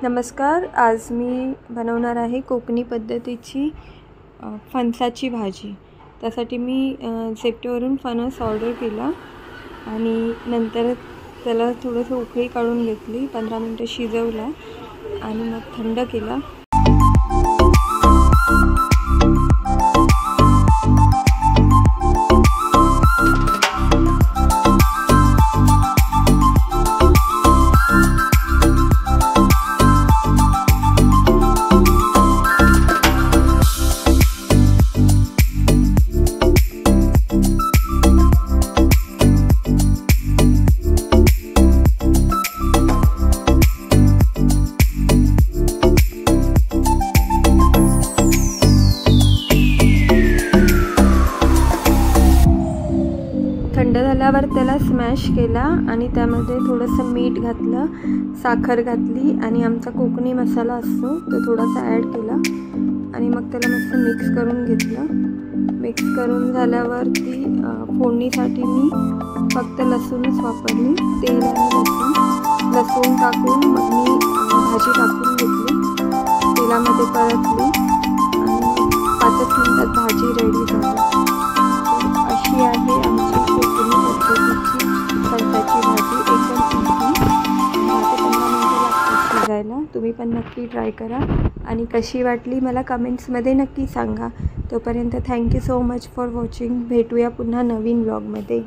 नमस्कार. आज मी बनवणार आहे कोकणी पद्धतीची फणसाची भाजी. त्यासाठी मी झेप्टोवरून फणस ऑर्डर केला आणि नंतर त्याला थोडंसं उकळी काढून घेतली, 15 मिनटं शिजवला आणि मग थंड केला. थंड झाल्यावर त्याला स्मॅश केला आणि त्यामध्ये थोडंसं मीठ घातलं, साखर घातली आणि आमचा कोकणी मसाला असतो तो थोडासा ॲड केला आणि मग त्याला मस्त मिक्स करून घेतलं. मिक्स करून झाल्यावर ती फोडणीसाठी मी फक्त लसूणच वापरली. तेल आणि लसूण टाकून मग मी भाजी टाकून घेतली, तेलामध्ये परतली आणि 5 मिनिटात भाजी रेडी झाली. अशी आहे आमची कोकणी पद्धतीची फणसाची भाजी. एकदम इझी, 10 ते 15 मिनिटं लागतात शिजायला. तुम्ही पण नक्की ट्राय करा आणि कशी वाटली मला कमेंट्समध्ये नक्की सांगा. तोपर्यंत thank you so much for watching. भेटूया पुन्हा नवीन व्लॉगमध्ये.